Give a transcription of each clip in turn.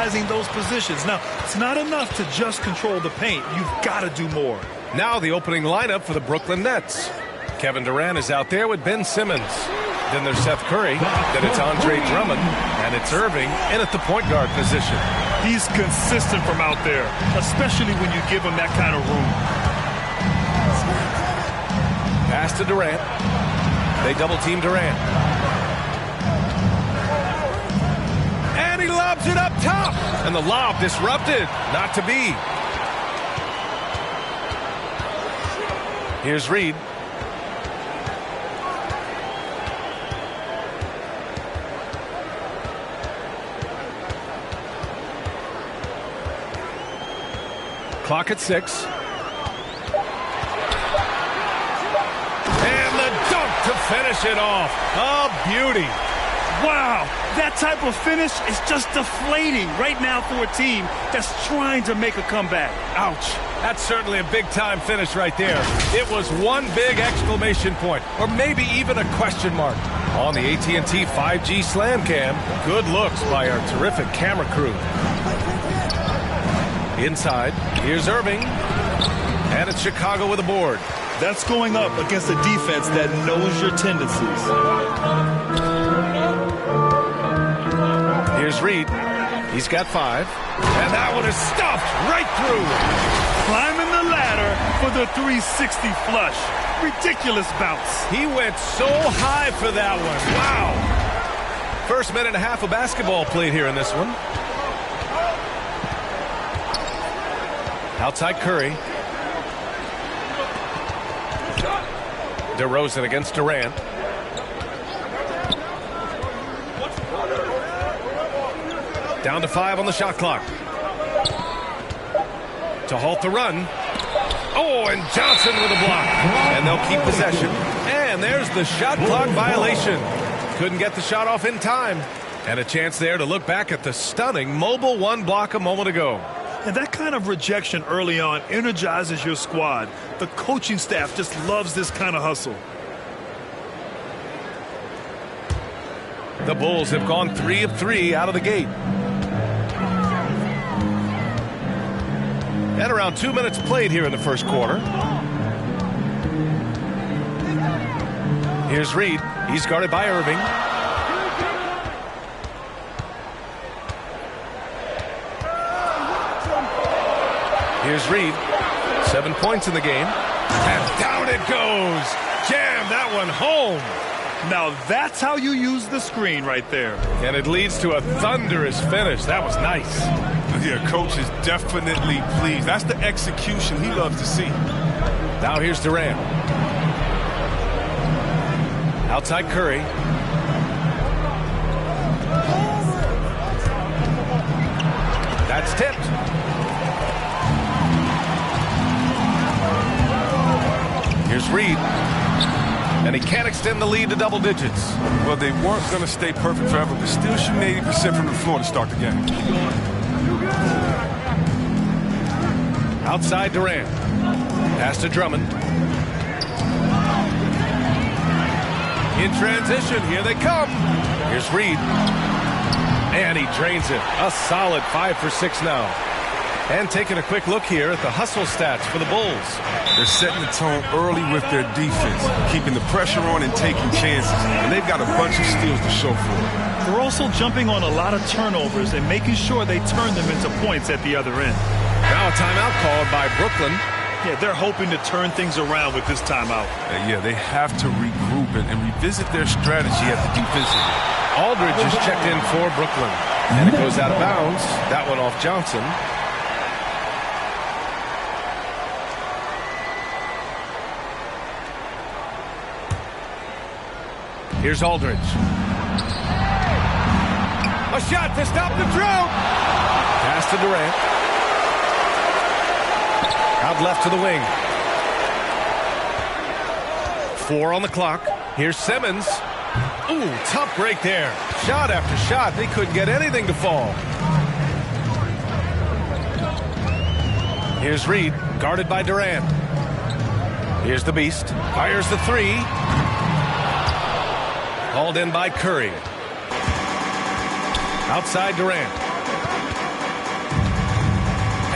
utilizing those positions. Now, it's not enough to just control the paint. You've got to do more. Now the opening lineup for the Brooklyn Nets. Kevin Durant is out there with Ben Simmons. Then there's Seth Curry. Then it's Andre Drummond. And it's Irving in at the point guard position. He's consistent from out there, especially when you give him that kind of room. Pass to Durant. They double-team Durant. And he lobs it up top. And the lob disrupted. Not to be. Here's Reed. Clock at 6. And the dunk to finish it off. A beauty. Wow, that type of finish is just deflating right now for a team that's trying to make a comeback. Ouch. That's certainly a big-time finish right there. It was one big exclamation point, or maybe even a question mark. On the AT&T 5G Slam Cam, good looks by our terrific camera crew. Inside, here's Irving. And it's Chicago with a board. That's going up against a defense that knows your tendencies. Here's Reed. He's got 5. And that one is stuffed right through. Climbing the ladder for the 360 flush. Ridiculous bounce. He went so high for that one. Wow. First minute and a half of basketball played here in this one. Outside Curry. DeRozan against Durant. Down to 5 on the shot clock. To halt the run. Oh, and Johnson with a block. And they'll keep possession. And there's the shot clock violation. Couldn't get the shot off in time. And a chance there to look back at the stunning mobile 1 block a moment ago. And that kind of rejection early on energizes your squad. The coaching staff just loves this kind of hustle. The Bulls have gone 3 of 3 out of the gate. And around 2 minutes played here in the first quarter. Here's Reed. He's guarded by Irving. Here's Reed. 7 points in the game. And down it goes. Jam that one home. Now that's how you use the screen right there. And it leads to a thunderous finish. That was nice. Yeah, coach is definitely pleased. That's the execution he loves to see. Now here's Durant. Outside Curry. That's tipped. Here's Reed. And he can't extend the lead to double digits. Well, they weren't going to stay perfect forever, but still shooting 80% from the floor to start the game. Outside Durant. Pass to Drummond. In transition, here they come. Here's Reed. And he drains it. A solid 5 for 6 now. And taking a quick look here at the hustle stats for the Bulls. They're setting the tone early with their defense, keeping the pressure on and taking chances. And they've got a bunch of steals to show for it. They're also jumping on a lot of turnovers and making sure they turn them into points at the other end. Now a timeout called by Brooklyn. Yeah, they're hoping to turn things around with this timeout. Yeah, they have to regroup and revisit their strategy at the defensive end. Aldridge is checked in for Brooklyn. And it goes out of bounds. That one off Johnson. Here's Aldridge. A shot to stop the drought. Pass to Durant. Out left to the wing. 4 on the clock. Here's Simmons. Ooh, tough break there. Shot after shot. They couldn't get anything to fall. Here's Reed, guarded by Durant. Here's the Beast. Fires the 3. Called in by Curry. Outside Durant.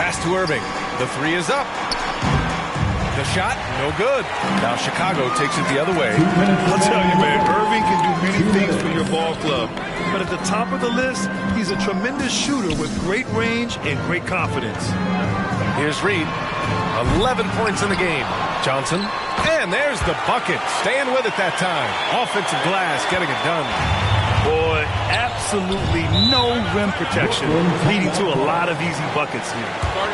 Pass to Irving. The three is up. The shot, no good. Now Chicago takes it the other way. I'll tell you, man, Irving can do many things for your ball club. But at the top of the list, he's a tremendous shooter with great range and great confidence. Here's Reed. 11 points in the game. Johnson. And there's the bucket. Staying with it that time. Offensive glass getting it done. Boy, absolutely no rim protection, leading to a lot of easy buckets here.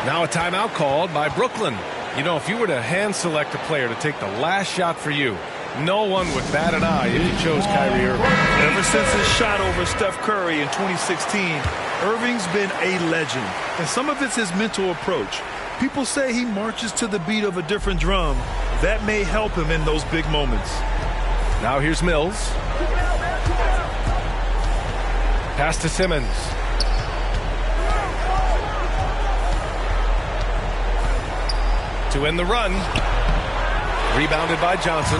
Now a timeout called by Brooklyn. You know, if you were to hand select a player to take the last shot for you, no one would bat an eye if you chose Kyrie Irving. Ever since his shot over Steph Curry in 2016, Irving's been a legend. And some of it's his mental approach. People say he marches to the beat of a different drum. That may help him in those big moments. Now here's Mills. Pass to Simmons. To end the run. Rebounded by Johnson.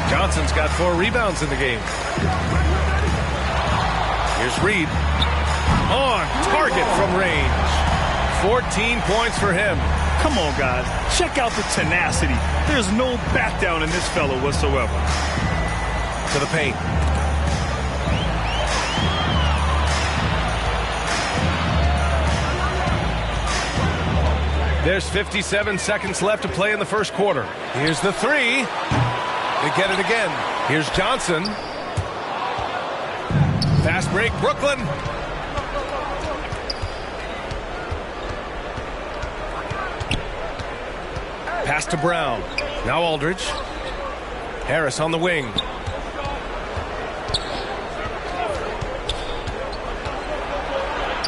Johnson's got 4 rebounds in the game. Here's Reed. On target from range. 14 points for him. Come on, guys. Check out the tenacity. There's no back down in this fellow whatsoever. To the paint. There's 57 seconds left to play in the first quarter. Here's the three. They get it again. Here's Johnson. Fast break, Brooklyn. Pass to Brown. Now Aldridge. Harris on the wing.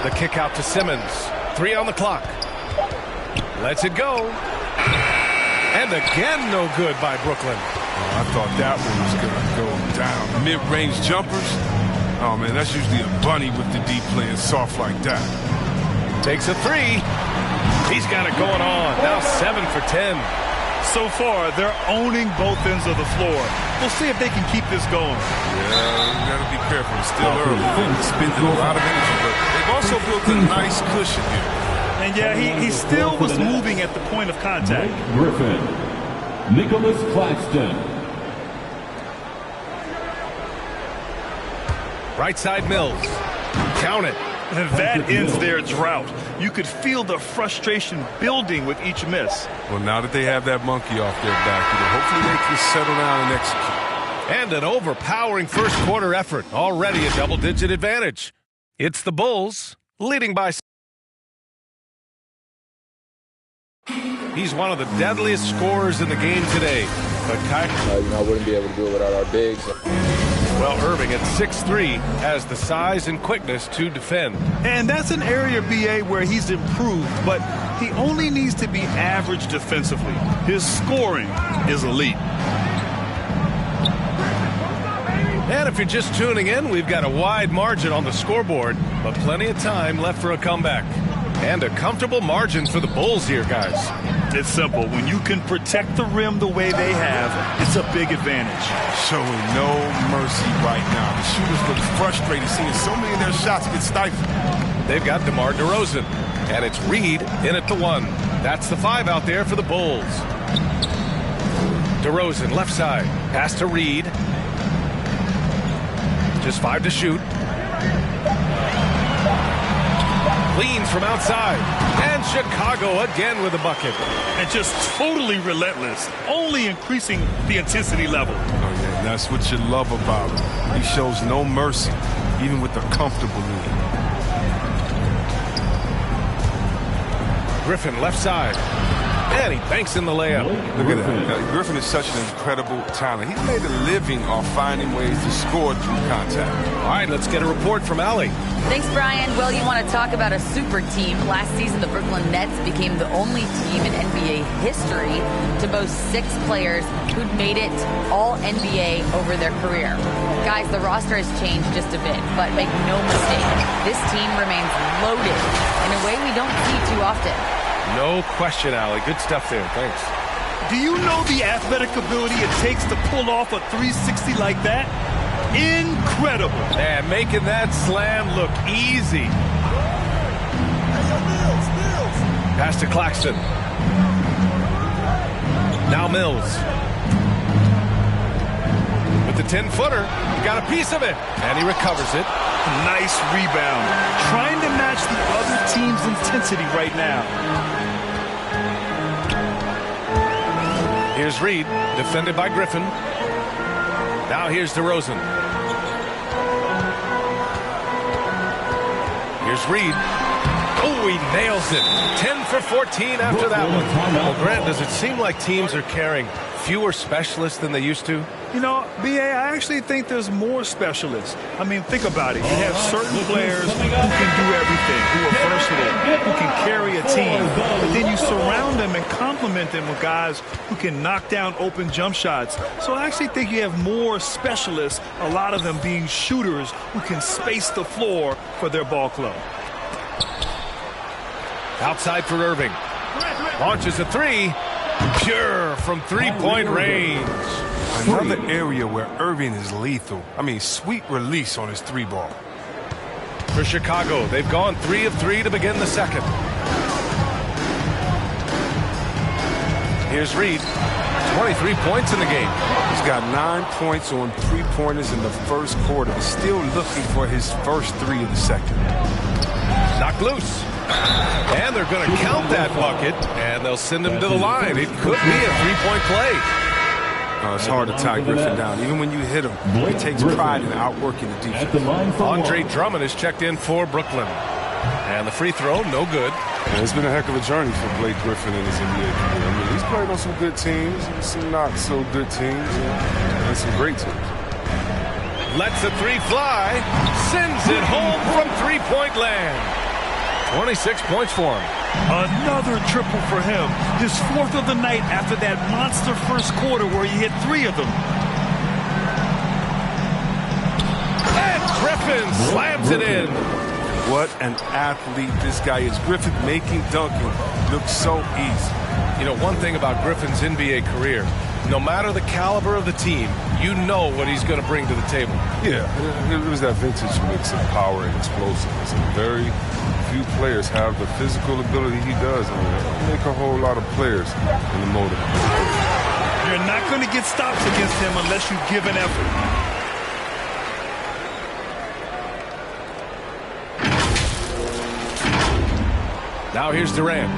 The kick out to Simmons. 3 on the clock. Lets it go. And again, no good by Brooklyn. Oh, I thought that one was going to go down. Mid-range jumpers. Oh, man, that's usually a bunny with the deep playing soft like that. Takes a 3. He's got it going on. Now 7 for 10. So far, they're owning both ends of the floor. We'll see if they can keep this going. Yeah, you got to be careful. It's still early. They're spending a lot of energy, but they've also built a nice cushion here. And yeah, he still was moving at the point of contact. Griffin. Nicholas Claxton. Right side Mills. Count it. And that ends their drought. You could feel the frustration building with each miss. Well, now that they have that monkey off their back, hopefully they can settle down and execute. And an overpowering first quarter effort. Already a double-digit advantage. It's the Bulls leading by. He's one of the deadliest scorers in the game today. But I wouldn't be able to do it without our bigs. Well, Irving at 6'3" has the size and quickness to defend. And that's an area, BA, where he's improved, but he only needs to be average defensively. His scoring is elite. And if you're just tuning in, we've got a wide margin on the scoreboard, but plenty of time left for a comeback. And a comfortable margin for the Bulls here, guys. It's simple. When you can protect the rim the way they have, it's a big advantage. Showing no mercy right now. The shooters look frustrated seeing so many of their shots get stifled. They've got DeMar DeRozan, and it's Reed in at the 1. That's the 5 out there for the Bulls. DeRozan, left side. Pass to Reed. Just 5 to shoot. Leans from outside. And Chicago again with a bucket. And just totally relentless, only increasing the intensity level. Oh, yeah, that's what you love about him. He shows no mercy, even with a comfortable lead. Griffin, left side. And he banks in the layup. Look at that. Griffin is such an incredible talent. He's made a living off finding ways to score through contact. All right, let's get a report from Allie. Thanks, Brian. Well, you want to talk about a super team. Last season, the Brooklyn Nets became the only team in NBA history to boast 6 players who'd made it all NBA over their career. Guys, the roster has changed just a bit, but make no mistake, this team remains loaded in a way we don't see too often. No question, Allie. Good stuff there. Thanks. Do you know the athletic ability it takes to pull off a 360 like that? Incredible. And making that slam look easy. Pass to Claxton. Now Mills. With the 10-footer, he got a piece of it, and he recovers it. Nice rebound. Trying to match the other team's intensity right now. Here's Reed, defended by Griffin. Now here's DeRozan. Here's Reed. Oh, he nails it. 10 for 14 after that one. Well, Grant, does it seem like teams are carrying fewer specialists than they used to? You know, B.A., I actually think there's more specialists. I mean, think about it. You have certain players who can do everything, who are versatile, who can carry a team. But then you surround them and complement them with guys who can knock down open jump shots. So I actually think you have more specialists, a lot of them being shooters who can space the floor for their ball club. Outside for Irving. Launches a three. Pure from three-point range. Another area where Irving is lethal. I mean, sweet release on his three ball. For Chicago, they've gone 3 of 3 to begin the second. Here's Reed. 23 points in the game. He's got 9 points on three-pointers in the first quarter. Still looking for his first 3 of the second. Knocked loose. And they're going to count that bucket, and they'll send him to the line. It could be a three-point play. It's hard to tie Griffin down. Even when you hit him, he takes pride in outworking the defense. Andre Drummond is checked in for Brooklyn. And the free throw, no good. Yeah, it's been a heck of a journey for Blake Griffin in his NBA career. I mean, he's played on some good teams, some not-so-good teams, and some great teams. Lets the three fly. Sends it home from three-point land. 26 points for him. Another triple for him. His 4th of the night after that monster first quarter where he hit 3 of them. And Griffin slams it in. What an athlete this guy is. Griffin making dunking look so easy. You know, one thing about Griffin's NBA career, no matter the caliber of the team, you know what he's going to bring to the table. Yeah, it was that vintage mix of power and explosiveness. And very few players have the physical ability he does. I mean, it'll make a whole lot of players in the motive. You're not going to get stops against him unless you give an effort. Now here's Durant.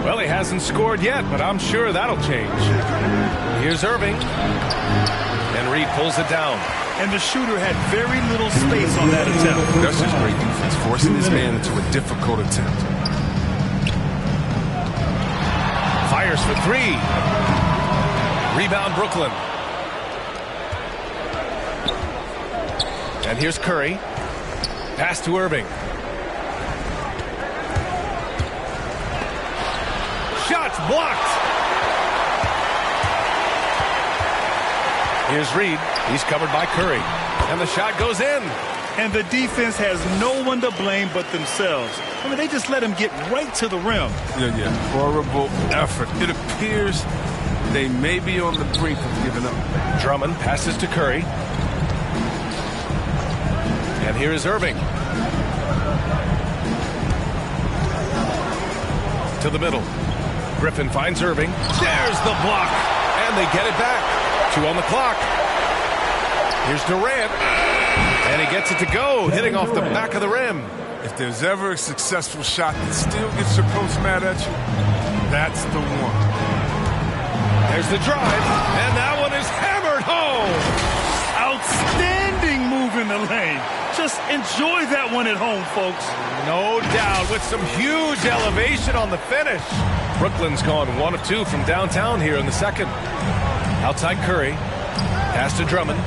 Well, he hasn't scored yet, but I'm sure that'll change. Here's Irving. And Reed pulls it down. And the shooter had very little space on that attempt. That's just great defense, forcing his man into a difficult attempt. Fires for 3. Rebound Brooklyn. And here's Curry. Pass to Irving. Shots blocked. Here's Reed. He's covered by Curry. And the shot goes in. And the defense has no one to blame but themselves. I mean, they just let him get right to the rim. Yeah. Horrible effort. It appears they may be on the brink of giving up. Drummond passes to Curry. And here is Irving. To the middle. Griffin finds Irving. There's the block. And they get it back. 2 on the clock. Here's Durant. And he gets it to go, hitting off the back of the rim. If there's ever a successful shot that still gets your coach mad at you, that's the one. There's the drive. And that one is hammered home. Outstanding move in the lane. Just enjoy that one at home, folks. No doubt, with some huge elevation on the finish. Brooklyn's gone 1 of 2 from downtown here in the second. Outside Curry. Pass to Drummond.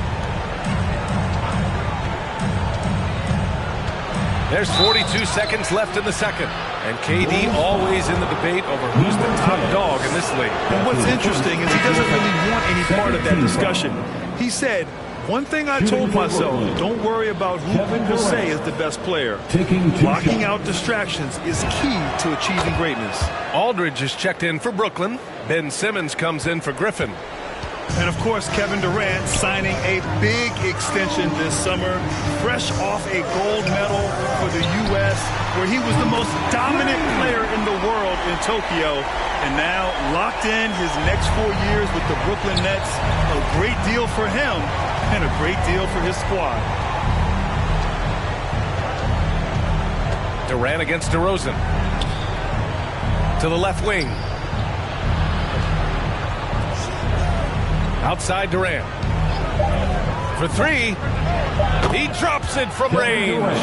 There's 42 seconds left in the second. And KD always in the debate over who's the top dog in this league. And what's interesting is he doesn't really want any part of that discussion. He said, one thing I told myself, don't worry about who people say is the best player. Blocking out distractions is key to achieving greatness. Aldridge is checked in for Brooklyn. Ben Simmons comes in for Griffin. And, of course, Kevin Durant signing a big extension this summer, fresh off a gold medal for the U.S., where he was the most dominant player in the world in Tokyo, and now locked in his next 4 years with the Brooklyn Nets. A great deal for him and a great deal for his squad. Durant against DeRozan. To the left wing. Outside Durant. For three. He drops it from range.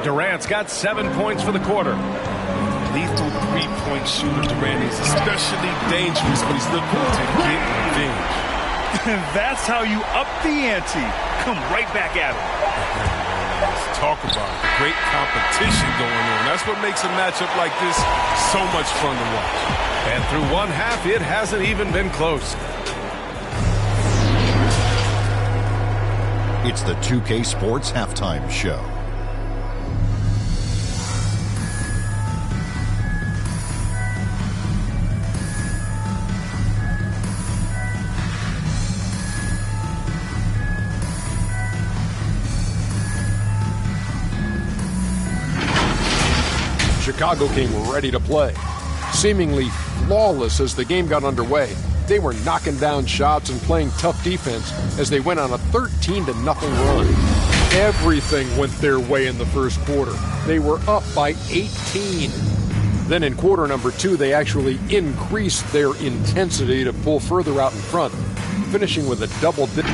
Durant's got 7 points for the quarter. Lethal three-point shooter Durant is especially dangerous when he's looking to get revenge. That's how you up the ante. Come right back at him. Let's talk about great competition going on. That's what makes a matchup like this so much fun to watch. And through one half, it hasn't even been close. It's the 2K Sports Halftime Show. Chicago came ready to play. Seemingly flawless as the game got underway, they were knocking down shots and playing tough defense as they went on a 13-0 run. Everything went their way in the first quarter. They were up by 18. Then in quarter number 2, they actually increased their intensity to pull further out in front, finishing with a double-digit.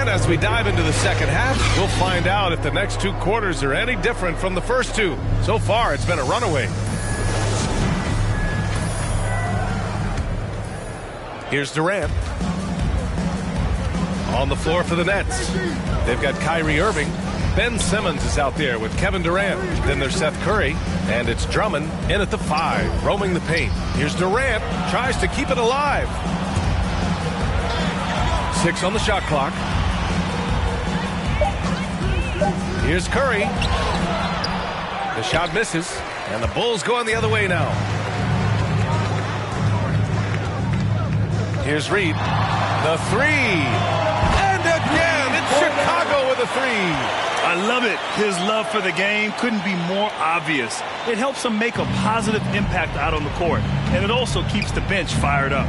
As we dive into the second half, we'll find out if the next 2 quarters are any different from the first 2. So far, it's been a runaway. Here's Durant. On the floor for the Nets. They've got Kyrie Irving. Ben Simmons is out there with Kevin Durant. Then there's Seth Curry. And it's Drummond in at the 5, roaming the paint. Here's Durant. Tries to keep it alive. 6 on the shot clock. Here's Curry. The shot misses, and the Bulls going the other way now. Here's Reed. The 3. And again, it's Chicago with a 3. I love it. His love for the game couldn't be more obvious. It helps him make a positive impact out on the court, and it also keeps the bench fired up.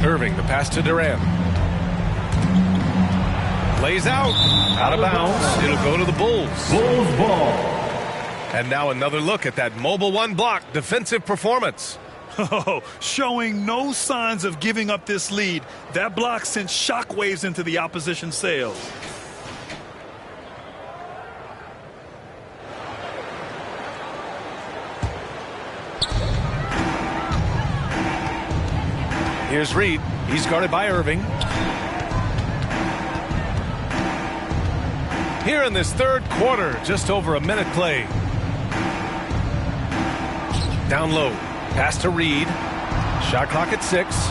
Irving, the pass to Durant. Lays out of bounds. It'll go to the Bulls. Bulls ball. And now another look at that Mobile One block defensive performance. Oh, showing no signs of giving up this lead. That block sent shockwaves into the opposition sails. Here's Reed. He's guarded by Irving. Here in this third quarter, just over a minute play. Down low. Pass to Reed. Shot clock at 6.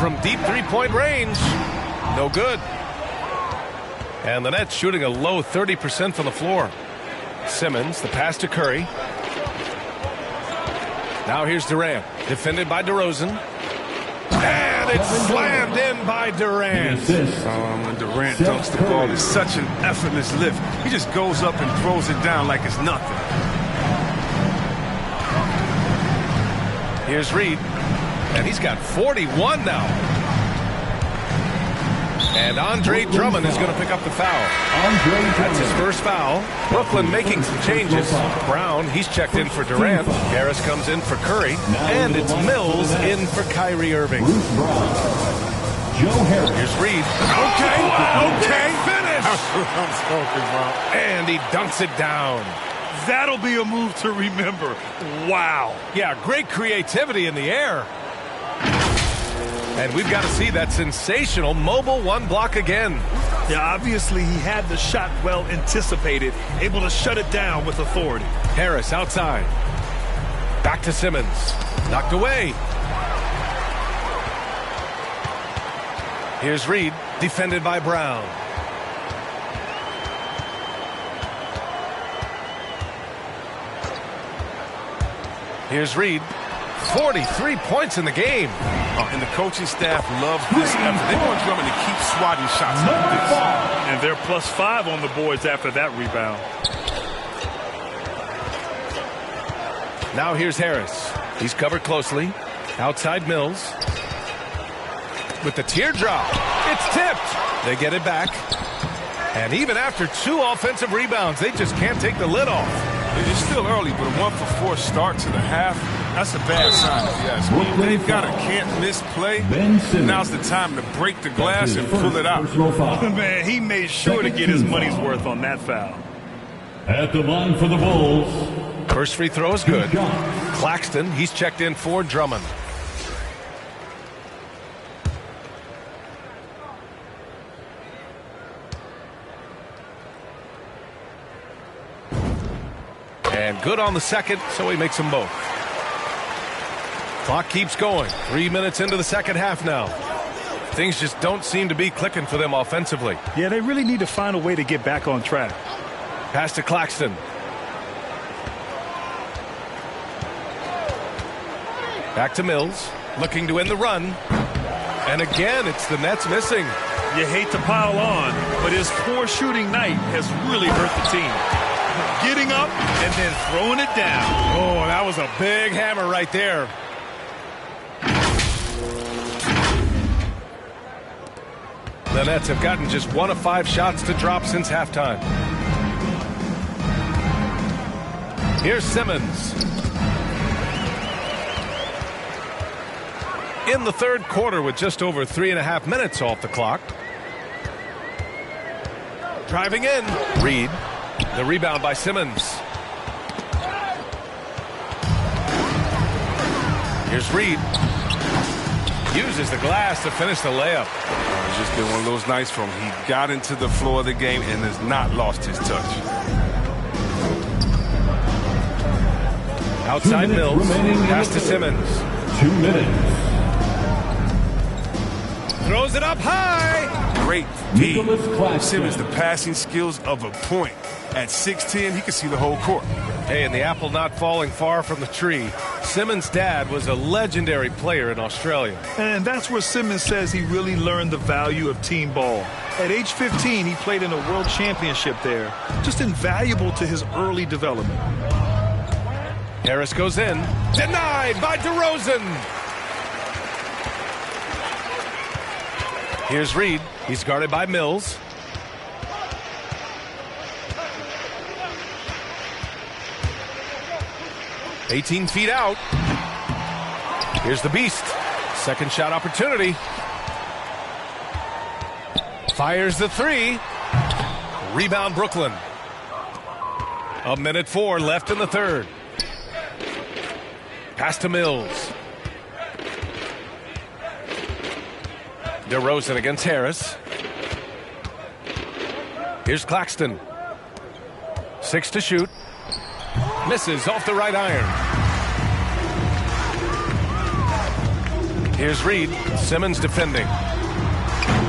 From deep three-point range. No good. And the Nets shooting a low 30% from the floor. Simmons, the pass to Curry. Now here's Durant. Defended by DeRozan. And it's slammed in by Durant. When Durant dunks the ball, it's such an effortless lift. He just goes up and throws it down like it's nothing. Here's Reed. And he's got 41 now. And Andre Drummond is going to pick up the foul. That's his first foul. Brooklyn making some changes. Brown, he's checked in for Durant. Harris comes in for Curry. And it's Mills in for Kyrie Irving. Here's Reed. Okay, finish! That's what I'm talking about. And he dunks it down. That'll be a move to remember. Wow. Yeah, great creativity in the air. And we've got to see that sensational Mobile One block again. Yeah, obviously he had the shot well anticipated, able to shut it down with authority. Harris outside. Back to Simmons. Knocked away. Here's Reed, defended by Brown. Here's Reed. 43 points in the game. And the coaching staff loves this effort. They want Drummond to keep swatting shots like this. And they're +5 on the boards after that rebound. Now here's Harris. He's covered closely. Outside Mills. With the teardrop. It's tipped. They get it back. And even after 2 offensive rebounds, they just can't take the lid off. It's still early, but a 1-for-4 start to the half, that's a bad sign if you ask me. They've got a can't-miss play. Now's the time to break the glass and pull it out. Man, he made sure to get his money's worth on that foul. At the line for the Bulls. First free throw is good. Claxton, he's checked in for Drummond. And good on the second, so he makes them both. Clock keeps going. 3 minutes into the second half now. Things just don't seem to be clicking for them offensively. Yeah, they really need to find a way to get back on track. Pass to Claxton. Back to Mills, looking to end the run. And again, it's the Nets missing. You hate to pile on, but his poor shooting night has really hurt the team. Getting up and then throwing it down. Oh, that was a big hammer right there. The Nets have gotten just 1 of 5 shots to drop since halftime. Here's Simmons. In the third quarter with just over 3.5 minutes off the clock. Driving in. Reed. The rebound by Simmons. Here's Reed. Uses the glass to finish the layup. It's just been one of those nights from he got into the floor of the game and has not lost his touch. Outside Mills. Pass to Simmons. 2 minutes. Throws it up high. Great D. Nicholas Claxton. Simmons, the passing skills of a point. At 6'10", he can see the whole court. Hey, and the apple not falling far from the tree. Simmons' dad was a legendary player in Australia. And that's where Simmons says he really learned the value of team ball. At age 15, he played in a world championship there. Just invaluable to his early development. Harris goes in. Denied by DeRozan. Here's Reed. He's guarded by Mills. $18 feet out. Here's the Beast. Second shot opportunity. Fires the 3. Rebound Brooklyn. 1:04 left in the third. Pass to Mills. DeRozan against Harris. Here's Claxton. 6 to shoot. Misses off the right iron. Here's Reed. Simmons defending.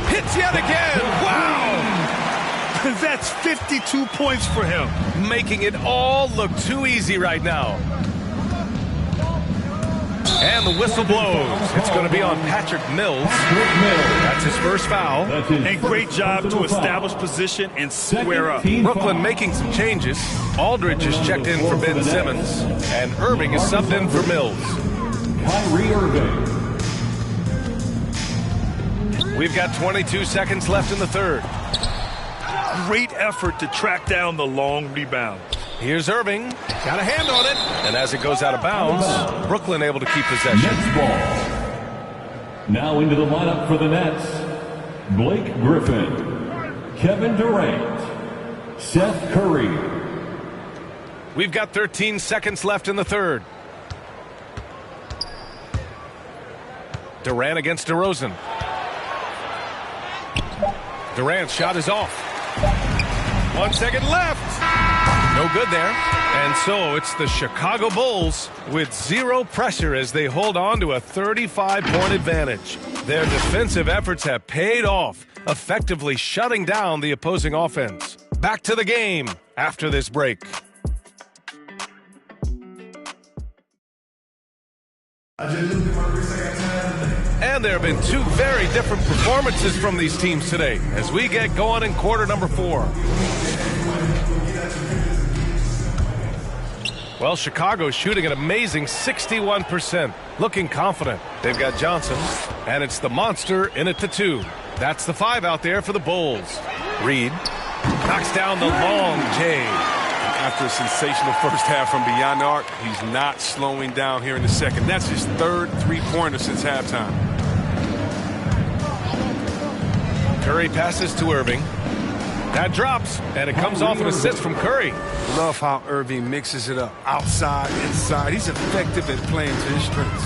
Hits yet again. Wow! That's 52 points for him. Making it all look too easy right now. And the whistle blows. It's going to be on Patrick Mills. That's his first foul. And great job to establish position and square up. Brooklyn making some changes. Aldridge is checked in for Ben Simmons. And Irving is subbed in for Mills. Kyrie Irving. We've got 22 seconds left in the third. Great effort to track down the long rebound. Here's Irving. Got a hand on it. And as it goes out of bounds, Brooklyn able to keep possession. Nets ball. Now into the lineup for the Nets. Blake Griffin. Kevin Durant. Seth Curry. We've got 13 seconds left in the third. Durant against DeRozan. Durant's shot is off. 1 second left. No good there. And so it's the Chicago Bulls with 0 pressure as they hold on to a 35-point advantage. Their defensive efforts have paid off, effectively shutting down the opposing offense. Back to the game after this break. And there have been two very different performances from these teams today as we get going in quarter number 4. Well, Chicago's shooting an amazing 61%, looking confident. They've got Johnson, and it's the monster in at the 2. That's the 5 out there for the Bulls. Reed knocks down the long J. After a sensational first half from beyond the arc, he's not slowing down here in the second. That's his third three-pointer since halftime. Curry passes to Irving. That drops, and it comes off an assist from Curry. Love how Irving mixes it up. Outside, inside. He's effective at playing to his strengths.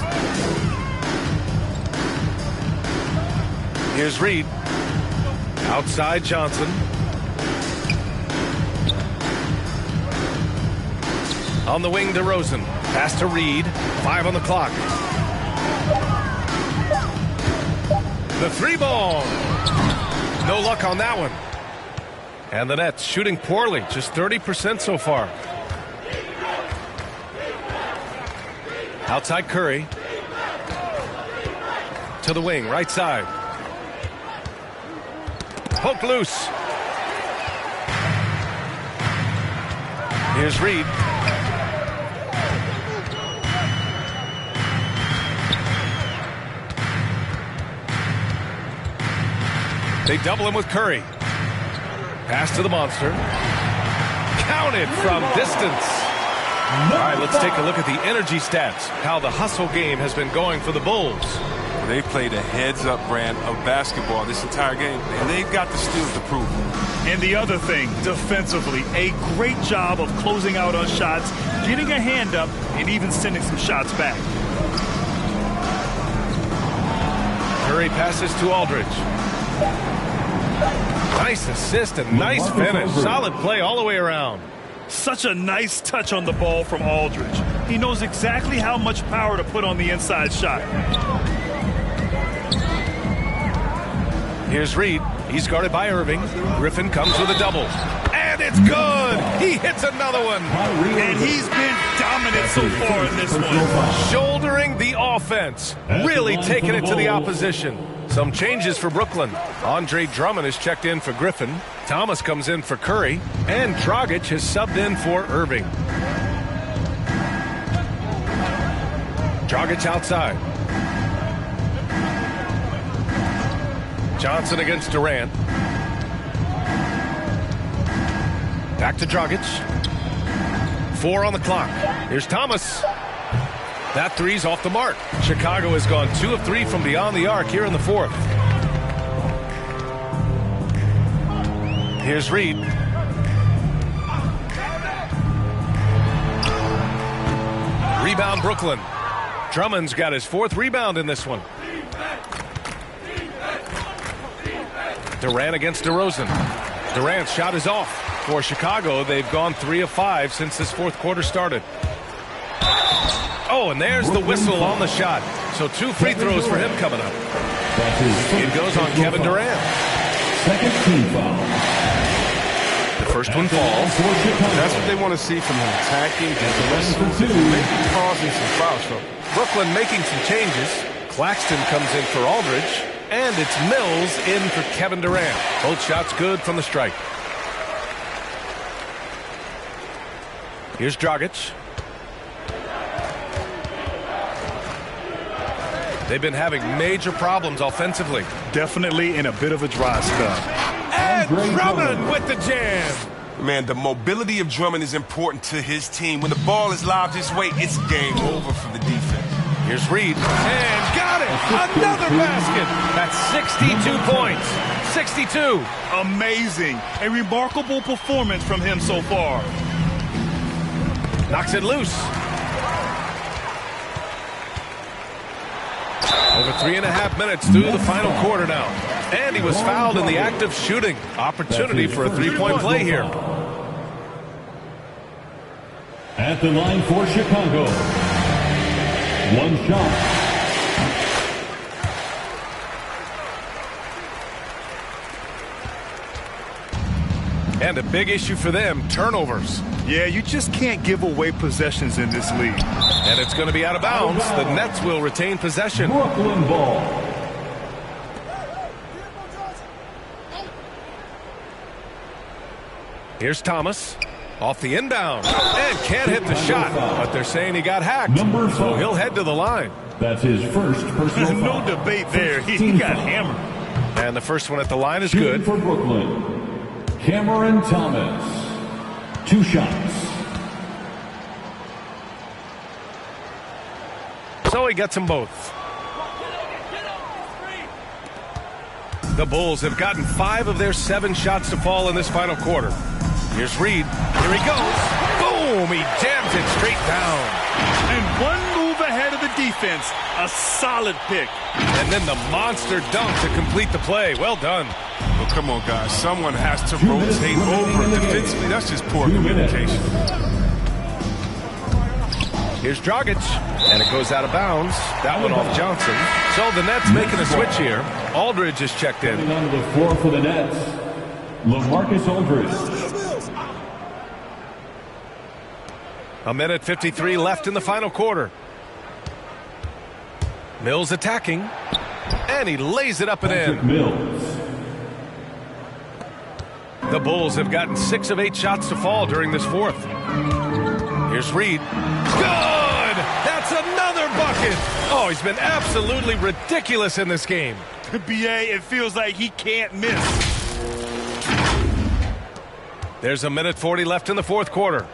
Here's Reed. Outside Johnson. On the wing, DeRozan. Pass to Reed. 5 on the clock. The 3-ball. No luck on that one. And the Nets shooting poorly, just 30% so far. Outside Curry. To the wing, right side. Poked loose. Here's Reed. They double him with Curry. Pass to the monster. Counted from distance. All right, let's take a look at the energy stats. How the hustle game has been going for the Bulls. They played a heads-up brand of basketball this entire game, and they've got the steals to prove it. And the other thing, defensively, a great job of closing out on shots, getting a hand up, and even sending some shots back. Curry passes to Aldridge. Nice assist and nice finish. Solid play all the way around. Such a nice touch on the ball from Aldridge. He knows exactly how much power to put on the inside shot. Here's Reed. He's guarded by Irving. Griffin comes with a double. And it's good. He hits another one. And he's been dominant so far in this one. Shouldering the offense. Really taking it to the opposition. Some changes for Brooklyn. Andre Drummond is checked in for Griffin. Thomas comes in for Curry. And Dragic has subbed in for Irving. Dragic outside. Johnson against Durant. Back to Dragic. 4 on the clock. Here's Thomas. That three's off the mark. Chicago has gone 2 of 3 from beyond the arc here in the 4th. Here's Reed. Rebound Brooklyn. Drummond's got his 4th rebound in this one. Durant against DeRozan. Durant's shot is off. For Chicago, they've gone 3 of 5 since this 4th quarter started. Oh, and there's the whistle on the shot. So 2 free throws for him coming up. It goes on Kevin Durant. Second team foul. The first one falls. That's what they want to see from him. Attacking, maybe causing some foul trouble. Brooklyn making some changes. Claxton comes in for Aldridge. And it's Mills in for Kevin Durant. Both shots good from the strike. Here's Dragic. They've been having major problems offensively. Definitely in a bit of a dry spell. And Drummond with the jam. Man, the mobility of Drummond is important to his team. When the ball is lobbed his way, it's game over for the defense. Here's Reed. And got it! Another basket! That's 62 points. 62. Amazing. A remarkable performance from him so far. Knocks it loose. Over 3.5 minutes through the final quarter now. And he was fouled in the act of shooting. Opportunity for a 3-point play here. At the line for Chicago. 1 shot. And a big issue for them, turnovers. Yeah, you just can't give away possessions in this league. And it's going to be out of bounds. The Nets will retain possession. Brooklyn ball. Here's Thomas. Off the inbound. And can't hit the shot. But they're saying he got hacked. So he'll head to the line. That's his first personal foul. No debate there. He got hammered. And the first one at the line is good. For Brooklyn, Cameron Thomas. 2 shots. So he gets them both. The Bulls have gotten 5 of their 7 shots to fall in this final quarter. Here's Reed. Here he goes. Boom! He jams it straight down. And one move ahead of the defense. A solid pick. And then the monster dunk to complete the play. Well done. Well, come on, guys. Someone has to rotate over. Defensively, that's just poor communication. Here's Dragic. And it goes out of bounds. That one off Johnson. So the Nets making a switch here. Aldridge is checked in. Coming onto the floor for the Nets, LaMarcus Aldridge. A minute 53 left in the final quarter. Mills attacking. And he lays it up and in. Mills. The Bulls have gotten 6 of 8 shots to fall during this fourth. Here's Reed. Good! That's another bucket! Oh, he's been absolutely ridiculous in this game. BA, it feels like he can't miss. There's a minute 40 left in the fourth quarter.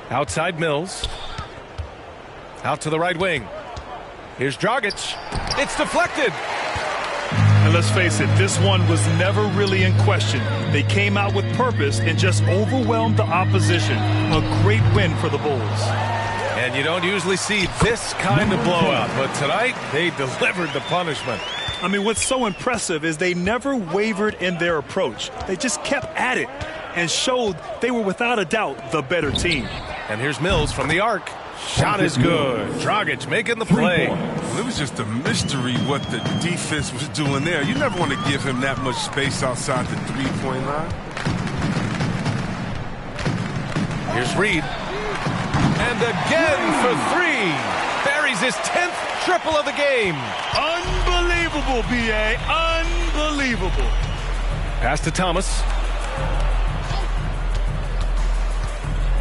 Outside Mills. Out to the right wing. Here's Dragic. It's deflected. And let's face it, this one was never really in question. They came out with purpose and just overwhelmed the opposition. A great win for the Bulls. And you don't usually see this kind of blowout, but tonight they delivered the punishment. I mean, what's so impressive is they never wavered in their approach. They just kept at it and showed they were without a doubt the better team. And here's Mills from the arc. Shot is good. Dragic making the play. Well, it was just a mystery what the defense was doing there. You never want to give him that much space outside the three-point line. Here's Reed. And again for 3. Buries his 10th triple of the game. Unbelievable, B.A. Unbelievable. Pass to Thomas.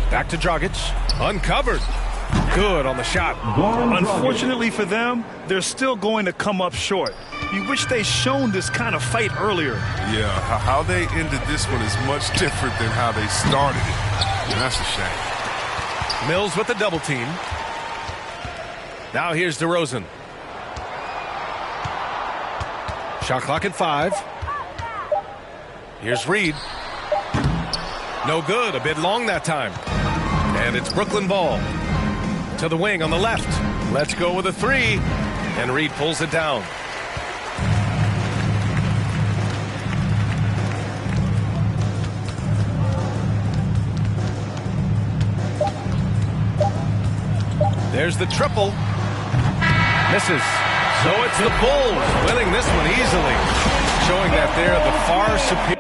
Back to Dragic. Uncovered. Good on the shot. Unfortunately for them, they're still going to come up short. You wish they'd shown this kind of fight earlier. Yeah, how they ended this one is much different than how they started it. And that's a shame. Mills with the double team. Now here's DeRozan. Shot clock at 5. Here's Reed. No good. A bit long that time. And it's Brooklyn ball. To the wing on the left. Let's go with a 3. And Reed pulls it down. There's the triple. Misses. So it's the Bulls winning this one easily. Showing that they're the far superior.